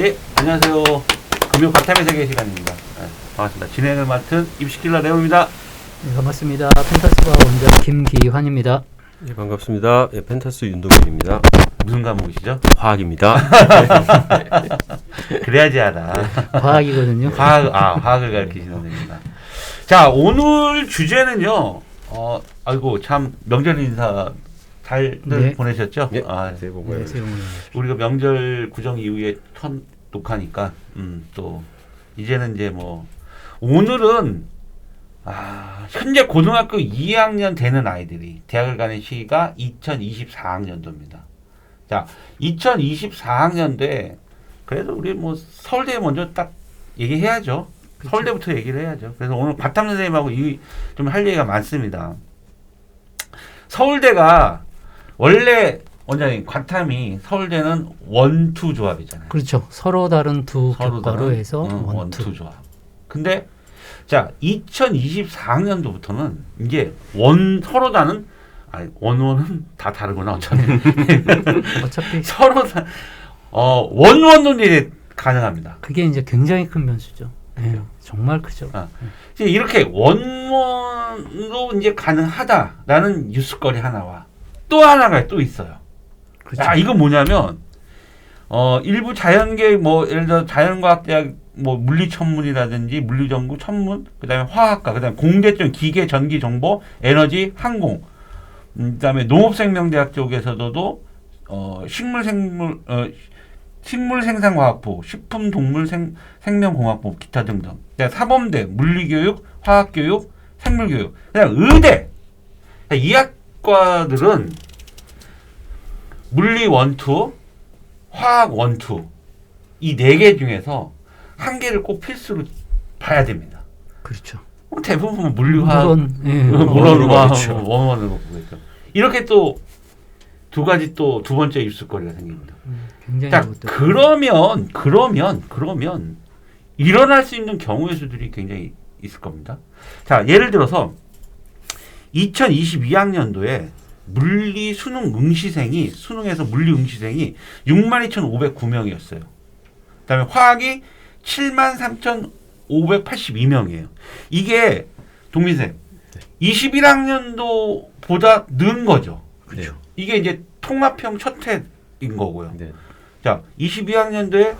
예, 안녕하세요. 금요 바탕의 세계 시간입니다. 네, 반갑습니다. 진행을 맡은 입시킬러 레오입니다. 네, 반갑습니다. 펜타스바 원장 김기환입니다. 예, 반갑습니다. 예, 펜타스 윤동현입니다. 무슨 과목이시죠? 화학입니다. 그래야지 알아. 과학이거든요. 화학을 가르치시는 분입니다. 자, 오늘 주제는요. 아이고 참 명절 인사 잘들 네. 보내셨죠? 네, 새해 복 많이 받으세요. 우리가 명절 구정 이후에 첫 녹화니까 또 이제는 이제 뭐 오늘은 현재 고등학교 2학년 되는 아이들이 대학을 가는 시기가 2024학년도입니다. 자, 2024학년도에 그래도 우리 뭐 서울대 먼저 딱 얘기해야죠. 그쵸. 서울대부터 얘기를 해야죠. 그래서 오늘 바탕 선생님하고 좀 할 얘기가 많습니다. 서울대가 원래 원장님 과탐이 서울대는 원투 조합이잖아요. 그렇죠. 서로 다른 두 서로 교과로 다른, 해서 원투. 조합. 근데 자 2024학년도부터는 이제 서로 다른 원은 다 다르구나 어차피 어차피 서로 다 원론이 가능합니다. 그게 이제 굉장히 큰 변수죠. 네, 정말 크죠. 이제 이렇게 원론으로 이제 가능하다라는 뉴스거리 하나와 또 하나가 또 있어요. 그렇죠. 이건 뭐냐면 일부 자연계 뭐 예를 들어 자연과학대학 뭐 물리천문이라든지 물리전구 천문 그다음에 화학과 그다음에 공대 쪽 기계 전기 정보 에너지 항공 그다음에 농업생명대학 쪽에서도 식물생산과학부 식품동물 생명공학부 기타 등등 사범대 물리교육 화학교육 생물교육 그냥 의대 이 학과들은 물리 원투 화학 원투 이 4개 중에서 한 개를 꼭 필수로 봐야 됩니다. 그렇죠. 대부분 물리화학 물론, 원원으로 보겠죠. 이렇게 또 두 가지 또 두 번째 입술거리가 생깁니다. 굉장히 자, 그러면 일어날 수 있는 경우의 수들이 굉장히 있을 겁니다. 자, 예를 들어서 2022학년도에 물리 수능 응시생이 수능에서 물리 응시생이 62,509명이었어요. 그다음에 화학이 73,582명이에요. 이게 동민쌤 21학년도보다 는 거죠. 그렇죠. 이게 이제 통합형 첫 회인 거고요. 네. 자, 22학년도에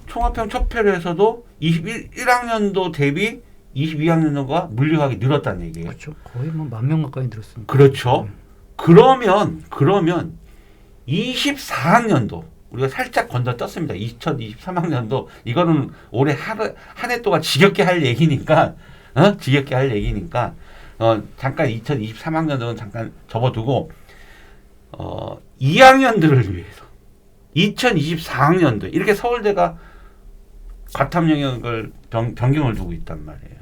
통합형 첫 회에서도 21학년도 대비 22학년도가 물리학이 늘었다는 얘기예요. 그렇죠. 거의 뭐 10,000명 가까이 늘었습니다. 그렇죠. 그러면 24학년도 우리가 살짝 건져 떴습니다. 2023학년도 이거는 올해 한 해 동안 지겹게 할 얘기니까 잠깐 2023학년도는 잠깐 접어두고 2학년들을 위해서 2024학년도 이렇게 서울대가 과탐 영역을 변경을 두고 있단 말이에요.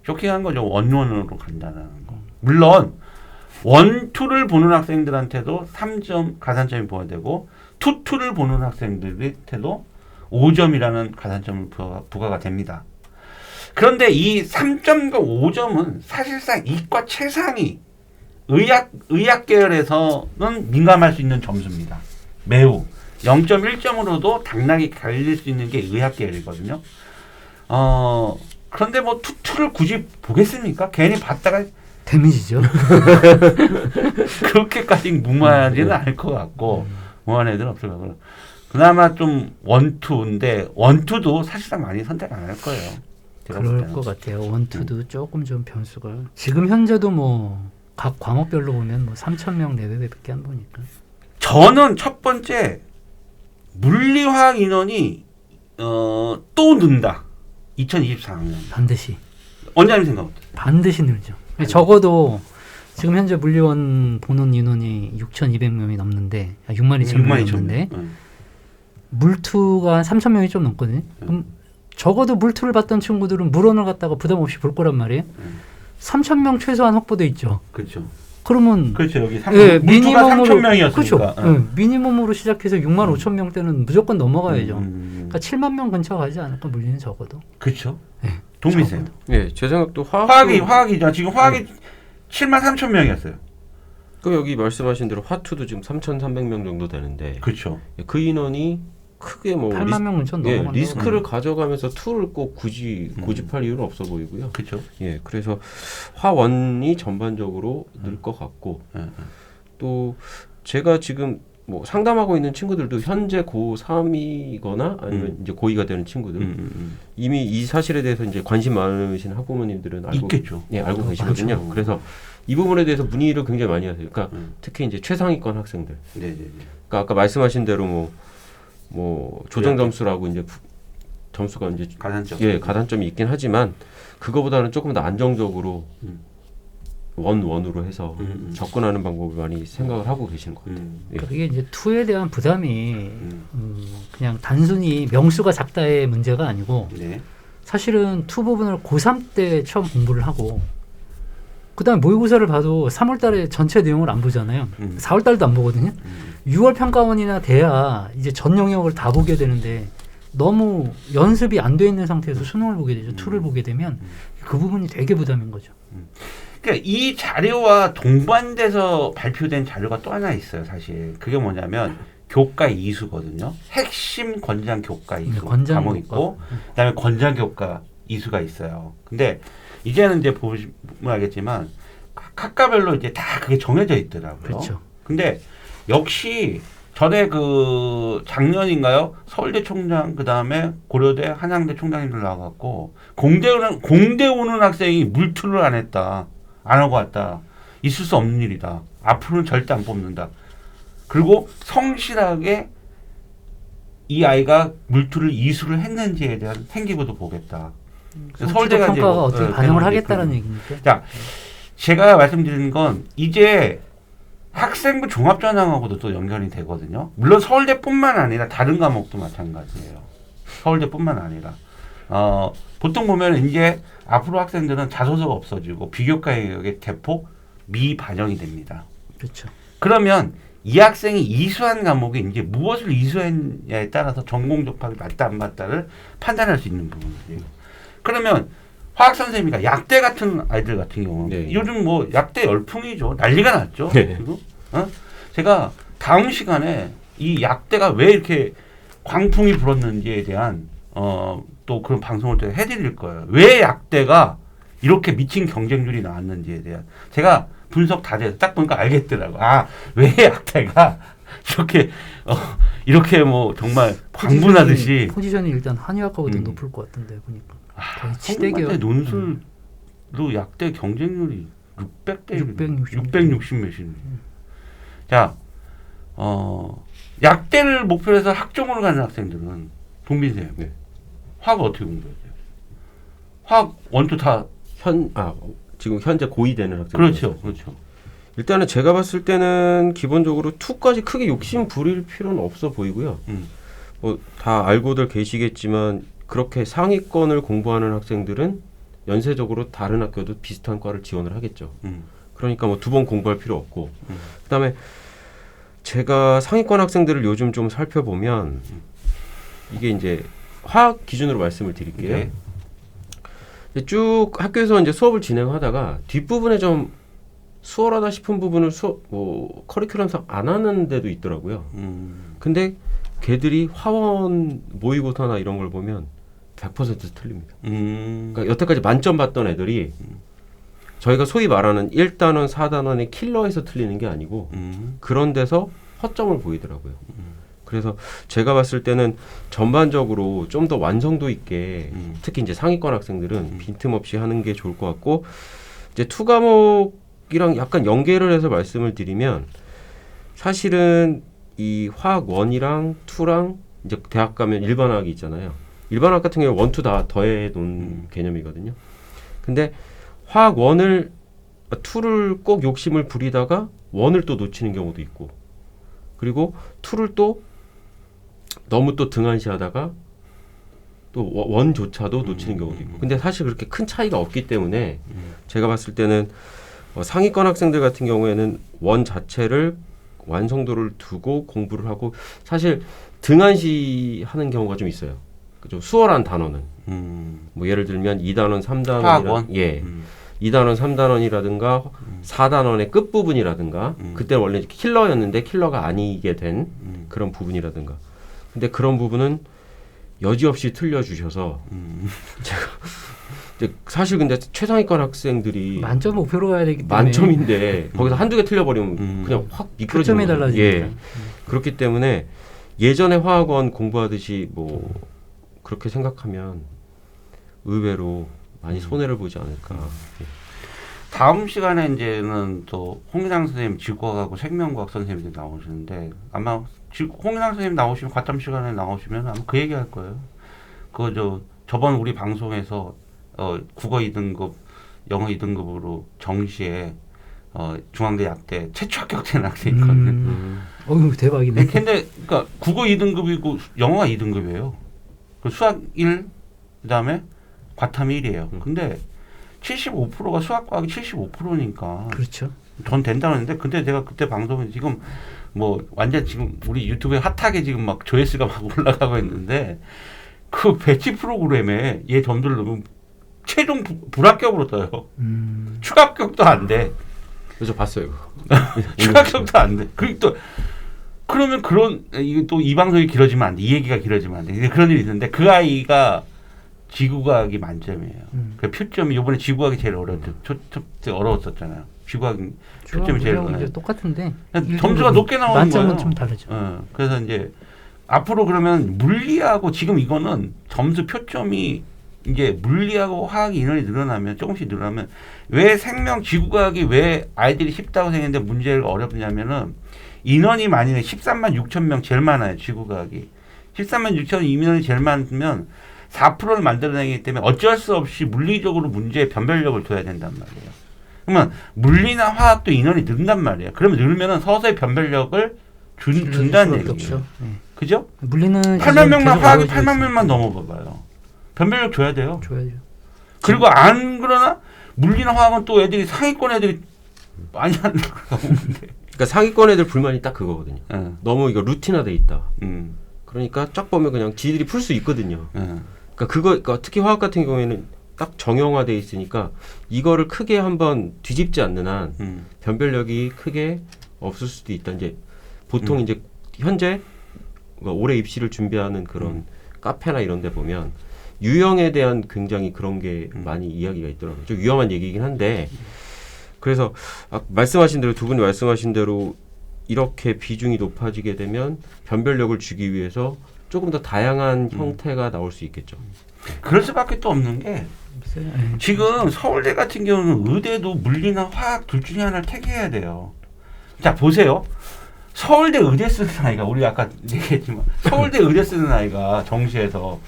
쇼킹한 거죠. 원론으로 간다는 거. 물론 원투를 보는 학생들한테도 3점 가산점이 부과되고 투투를 보는 학생들한테도 5점이라는 가산점을 부과가 됩니다. 그런데 이 3점과 5점은 사실상 이과 최상위 의학 계열에서는 민감할 수 있는 점수입니다. 매우 0.1점으로도 당락이 갈릴 수 있는 게 의학 계열이거든요. 그런데 뭐 투투를 굳이 보겠습니까? 괜히 봤다가 데미지죠. 그렇게까지 무모하지는 않을 것 같고 무모한 애들은 없을 것 같고 그나마 좀 원투인데 원투도 사실상 많이 선택 안 할 거예요. 그럴 것 같아요. 원투도 조금 좀 변수가 지금 현재도 뭐 각 과목별로 보면 뭐 3,000명 내외밖에 안 보니까. 저는 첫 번째 물리화학 인원이 또 는다. 2024학년. 반드시. 원장님 생각 어때요? 반드시 늘죠. 적어도 지금 현재 물리원 보는 인원이 6,200명이 넘는데 62,000명이 넘는데 물투가 3,000명이 좀 넘거든요. 그럼 적어도 물투를 봤던 친구들은 물원을 갖다가 부담 없이 볼 거란 말이에요. 3,000명 최소한 확보돼 있죠. 그렇죠. 그러면 그렇죠. 여기 미니멈으로 3,000명이었으니까. 그렇죠. 미니멈으로 시작해서 65,000명 때는 무조건 넘어가야죠. 그러니까 7만 명 근처 가지 않을까 물리는 적어도. 그렇죠. 네, 동미세요. 네, 제 생각도 화학이죠. 지금 화학이 73,000명이었어요. 그 여기 말씀하신 대로 화투도 지금 3,300명 정도 되는데 그렇죠. 그 인원이 크게 뭐 8만 명은 좀 예, 넘어간다고. 리스크를 가져가면서 투를 꼭 굳이 고집할 이유는 없어 보이고요. 그렇죠. 예, 그래서 화원이 전반적으로 늘 것 같고 또 제가 지금 뭐 상담하고 있는 친구들도 현재 고3이거나 아니면 이제 고2가 되는 친구들 이미 이 사실에 대해서 이제 관심 많으신 학부모님들은 알고 있겠죠. 예, 알고 계시거든요. 많죠. 그래서 이 부분에 대해서 문의를 굉장히 많이 하세요. 그러니까 특히 이제 최상위권 학생들. 네네네. 그러니까 아까 말씀하신 대로 뭐 조정 점수라고 이제 점수가 이제 가산점. 예, 가산점이 있긴 하지만 그거보다는 조금 더 안정적으로 원으로 해서 접근하는 방법을 많이 생각을 하고 계시는 것 같아요. 예. 그러니까 그게 이제 투에 대한 부담이 그냥 단순히 명수가 작다의 문제가 아니고 네. 사실은 투 부분을 고3 때 처음 공부를 하고 그다음에 모의고사를 봐도 3월 달에 전체 내용을 안 보잖아요. 4월 달도 안 보거든요. 6월 평가원이나 돼야 이제 전 영역을 다 보게 되는데 너무 연습이 안 돼 있는 상태에서 수능을 보게 되죠. 투를 보게 되면 그 부분이 되게 부담인 거죠. 그러니까 이 자료와 동반돼서 발표된 자료가 또 하나 있어요, 사실. 그게 뭐냐면 교과 이수거든요. 핵심 권장 교과 이수 권장 과목 있고, 그다음에 권장 교과 이수가 있어요. 근데 이제는 이제 보시면 알겠지만 학과별로 이제 다 그게 정해져 있더라고요. 그렇죠. 근데 역시 전에 그 작년인가요? 서울대 총장 그다음에 고려대 한양대 총장님들 나와갖고 공대 오는 학생이 물투를 안 했다. 안 하고 왔다. 있을 수 없는 일이다. 앞으로는 절대 안 뽑는다. 그리고 성실하게 이 아이가 물투를 이수를 했는지에 대한 생기부도 보겠다. 서울대가 이제 평가가 어떻게 반영을 하겠다는 그 얘기니까. 자, 제가 말씀드리는 건 이제 학생부 종합전형하고도 또 연결이 되거든요. 물론 서울대뿐만 아니라 다른 과목도 마찬가지예요. 서울대뿐만 아니라 보통 보면 이제 앞으로 학생들은 자소서가 없어지고 비교과 영역의 대폭 미반영이 됩니다. 그렇죠. 그러면 이 학생이 이수한 과목에 이제 무엇을 이수했냐에 따라서 전공 접학이 맞다 안 맞다를 판단할 수 있는 부분이에요. 그러면 화학 선생님이가 약대 같은 아이들 같은 경우는 네. 요즘 뭐 약대 열풍이죠. 난리가 났죠. 네. 그리고 제가 다음 시간에 이 약대가 왜 이렇게 광풍이 불었는지에 대한 또 그런 방송을 또 해드릴 거예요. 왜 약대가 이렇게 미친 경쟁률이 나왔는지에 대한 제가 분석 다 돼서 딱 보니까 알겠더라고. 아, 왜 약대가 이렇게 뭐 정말 광분하듯이 포지션이 일단 한의학과보다 높을 것 같은데 보니까 거의 치대기업 치대기업 논술로 약대 경쟁률이 600대 660 몇이네. 자, 약대를 목표로 해서 학종으로 가는 학생들은 동빈쌤 네. 화학 어떻게 공부해야 돼요? 화학 원투 다 지금 현재 고2 되는 학생. 그렇죠. 일단은 제가 봤을 때는 기본적으로 투까지 크게 욕심 부릴 필요는 없어 보이고요. 뭐 다 알고들 계시겠지만 그렇게 상위권을 공부하는 학생들은 연쇄적으로 다른 학교도 비슷한 과를 지원을 하겠죠. 그러니까 뭐 두 번 공부할 필요 없고. 그다음에 제가 상위권 학생들을 요즘 좀 살펴보면 이게 이제 화학 기준으로 말씀을 드릴게요. 네. 쭉 학교에서 이제 수업을 진행하다가 뒷부분에 좀 수월하다 싶은 부분을 커리큘럼상 안 하는 데도 있더라고요. 근데 걔들이 화원 모의고사나 이런 걸 보면 100% 틀립니다. 그러니까 여태까지 만점 받던 애들이 저희가 소위 말하는 1단원, 4단원의 킬러에서 틀리는 게 아니고 그런 데서 허점을 보이더라고요. 그래서 제가 봤을 때는 전반적으로 좀 더 완성도 있게 특히 이제 상위권 학생들은 빈틈없이 하는 게 좋을 것 같고 이제 투 과목이랑 약간 연계를 해서 말씀을 드리면 사실은 이 화학 1이랑 2랑 이제 대학 가면 일반화학이 있잖아요. 일반화학 같은 경우 1, 2 다 더해 놓은 개념이거든요. 근데 화학 2를 꼭 욕심을 부리다가 1을 또 놓치는 경우도 있고 그리고 2를 또 너무 또 등한시하다가 또 1조차도 놓치는 경우도 있고 근데 사실 그렇게 큰 차이가 없기 때문에 제가 봤을 때는 상위권 학생들 같은 경우에는 1 자체를 완성도를 두고 공부를 하고 사실 등한시하는 경우가 좀 있어요. 좀 수월한 단어는 뭐 예를 들면 2단원, 3단원 2단원, 3단원이라든가 4단원의 끝부분이라든가 그때 원래 킬러였는데 킬러가 아니게 된 그런 부분이라든가 근데 그런 부분은 여지없이 틀려주셔서 제가 이제 사실 근데 최상위권 학생들이 만점 목표로 가야 되기 때문에 만점인데 거기서 한두 개 틀려버리면 그냥 확 미끄러지는 표점이 거죠. 달라지니까. 예. 그렇기 때문에 예전에 화학원 공부하듯이 뭐 그렇게 생각하면 의외로 많이 손해를 보지 않을까. 다음 시간에 이제는 또 홍인상 선생님 지구과학하고 생명과학 선생님들 나오시는데 아마 홍인상 선생님 나오시면 과탐 시간에 나오시면 아마 그 얘기 할 거예요. 저번 우리 방송에서 국어 2등급, 영어 2등급으로 정시에 중앙대 약대 최초 합격된 학생이 있거든요. 어휴 대박이네. 근데 그러니까 국어 2등급이고 영어가 2등급이에요. 그 수학 1, 그다음에 과탐 1이에요. 근데 75%가 수학과학이 75%니까 그렇죠. 전 된다는데 근데 제가 그때 방송에 지금 뭐 완전 지금 우리 유튜브에 핫하게 지금 막 조회수가 막 올라가고 있는데 그 배치 프로그램에 얘 점수를 넣으면 최종 불합격으로 떠요. 추가 합격도 안 돼. 그래서 봤어요. 추가 합격도 안 돼. 그리고 또 그러면 이게 또 이 방송이 길어지면 안 돼. 이 얘기가 길어지면 안 돼. 그런 일이 있는데 그 아이가 지구과학이 만점이에요. 그 표점이 이번에 지구과학이 제일 어려웠었잖아요. 지구과학이 표점이 제일 이제 똑같은데 점수가 높게 나오는 만점은 거예요. 좀 다르죠. 그래서 이제 앞으로 그러면 물리하고 지금 이거는 점수 표점이 이제 물리하고 화학 인원이 늘어나면 조금씩 늘어나면 왜 지구과학이 왜 아이들이 쉽다고 생각했는데 문제가 어렵냐면은 인원이 많이 13만 6천 명 제일 많아요. 지구과학이 13만 6천 인원이 제일 많으면 4%를 만들어내기 때문에 어쩔 수 없이 물리적으로 문제에 변별력을 둬야 된단 말이에요. 그러면 물리나 화학도 인원이 는단 말이에요. 그러면 늘면은 서서히 변별력을 준다는 얘기죠. 그죠? 물리는 8만 명만 화학이 8만 명만 넘어봐봐요. 변별력 줘야 돼요. 줘야죠. 그리고 안 그러나 물리나 화학은 또 애들이 상위권 애들이 많이 안 나오는데. 그러니까 상위권 애들 불만이 딱 그거거든요. 너무 이거 루틴화돼 있다. 그러니까 쫙 보면 그냥 지들이 풀 수 있거든요. 그러니까 특히 화학 같은 경우에는 딱 정형화돼 있으니까 이거를 크게 한번 뒤집지 않는 한 변별력이 크게 없을 수도 있다. 이제 보통 이제 현재 올해 입시를 준비하는 그런 카페나 이런 데 보면 유형에 대한 굉장히 그런 게 많이 이야기가 있더라고요. 좀 위험한 얘기이긴 한데 그래서 말씀하신 대로 두 분이 말씀하신 대로 이렇게 비중이 높아지게 되면 변별력을 주기 위해서 조금 더 다양한 형태가 나올 수 있겠죠. 그럴 수밖에 또 없는 게 지금 서울대 같은 경우는 의대도 물리나 화학 둘 중에 하나를 택해야 돼요. 자 보세요. 서울대 의대 쓰는 아이가 우리 아까 얘기했지만 서울대 의대 쓰는 아이가 정시에서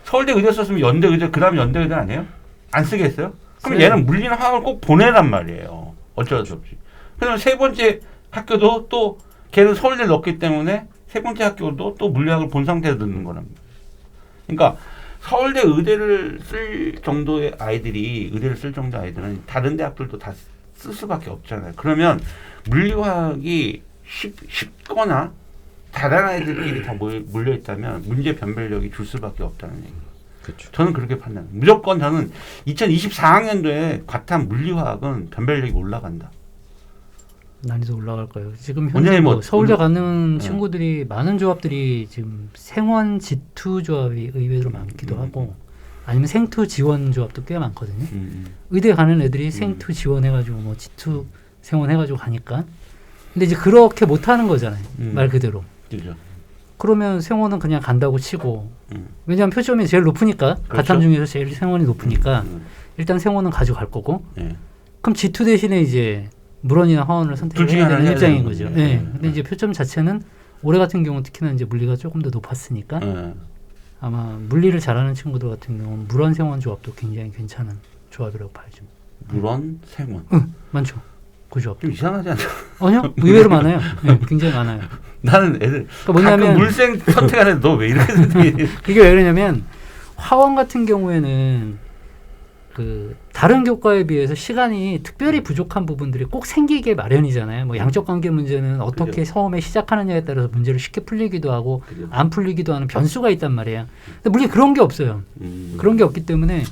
서울대 의대 썼으면 연대 의대 그다음에 연대 의대 아니에요? 안 쓰겠어요? 그럼 얘는 물리나 화학을 꼭 보내란 말이에요. 어쩔 수 없이. 그러면 세 번째 학교도 또 걔는 서울대 넣었기 때문에 세 번째 학교도 또 물리학을 본 상태에서 넣는 거란 말이에요. 그러니까 서울대 의대를 쓸 정도의 아이들은 다른 대학들도 다 쓸 수밖에 없잖아요. 그러면 물리화학이 쉽거나 다른 아이들끼리 다 몰려 있다면 문제 변별력이 줄 수밖에 없다는 얘기예요. 그렇죠. 저는 그렇게 판단해요. 무조건 저는 2024학년도에 과탐 물리화학은 변별력이 올라간다. 난이도 올라갈 거예요. 지금 현재 서울대 가는 친구들이 많은 조합들이 지금 생원 지투 조합이 의외로 많기도 하고 아니면 생투 지원 조합도 꽤 많거든요. 의대 가는 애들이 생투 지원해가지고 뭐 지투 생원 해가지고 가니까. 근데 이제 그렇게 못하는 거잖아요. 말 그대로. 그렇죠. 그러면 생원은 그냥 간다고 치고 왜냐하면 표점이 제일 높으니까 그렇죠? 과탐 중에서 제일 생원이 높으니까 일단 생원은 가져갈 거고 그럼 지투 대신에 이제 물원이나 화원을 선택해야 되는 입장인 거죠. 근데 이제 표점 자체는 올해 같은 경우는 특히나 이제 물리가 조금 더 높았으니까 아마 물리를 잘하는 친구들 같은 경우는 물원 생원 조합도 굉장히 괜찮은 조합이라고 봐야죠. 물원 생원. 많죠. 그 조합. 좀 이상하지 않나? 아니요, 의외로 많아요. 굉장히 많아요. 나는 애들 그러니까 뭐냐면 물생 선택하는데 너 왜 이렇게 선택해? 그게 왜 그러냐면 화원 같은 경우에는 그 다른 교과에 비해서 시간이 특별히 부족한 부분들이 꼭 생기게 마련이잖아요. 뭐 양적 관계 문제는 어떻게 그죠. 처음에 시작하느냐에 따라서 문제를 쉽게 풀리기도 하고 그죠. 안 풀리기도 하는 변수가 있단 말이에요. 근데 물리 그런 게 없어요. 그런 게 없기 때문에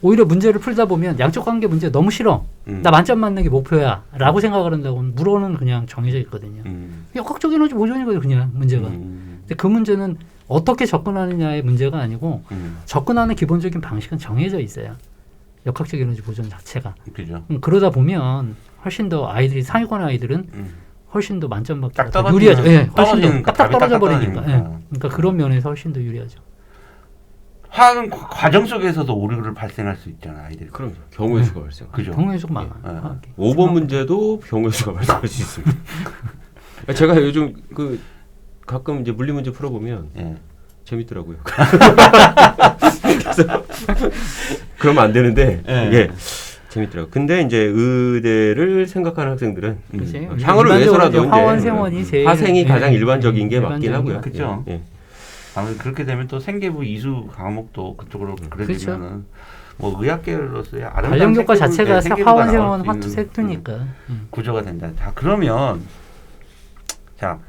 오히려 문제를 풀다 보면 양적 관계 문제 너무 싫어. 나 만점 맞는 게 목표야. 라고 생각을 한다고 물어는 그냥 정해져 있거든요. 역학적 에너지 모전이거든요. 그냥 문제가. 근데 그 문제는 어떻게 접근하느냐의 문제가 아니고 음. 접근하는 기본적인 방식은 정해져 있어요. 역학적 에너지 보존 자체가. 그죠. 그러다 보면 훨씬 더 아이들이 상위권 아이들은 훨씬 더 만점 딱 받기가 떨어지는- 유리하죠. 예, 훨씬 더 떨어지니까, 딱딱 답이 떨어져 딱딱 버리니까. 예. 떨어지니까. 그러니까 그런 면에서 훨씬 더 유리하죠. 화학은 과정 속에서도 오류를 발생할 수 있잖아 아이들이. 그럼 경우의 수가 발생. 그죠. 경우의 수가 많아. 예, 예. 화학이. 5번 문제도 경우의 수가 발생할 수 있습니다. 제가 요즘 그 가끔 이제 물리 문제 풀어보면 예. 재밌더라고요. 그래서 그러면 안 되는데 예. 이게 재밌더라고요. 근데 이제 의대를 생각하는 학생들은 그치? 향후를 위해서라도 일반적으로 화원 이제 생원이 제일 화생이 가장 예, 일반적인 게 맞긴 일반적인 하고요. 그죠. 예. 아무래도 그렇게 되면 또 생계부 이수 과목도 그쪽으로 그려지면은 뭐 의학계로서의 아름다운 관련 교과 생계부- 자체가 네, 생계부가 화원 나올 생원 수 화투 있는, 색두니까. 구조가 된다. 자 그러면 자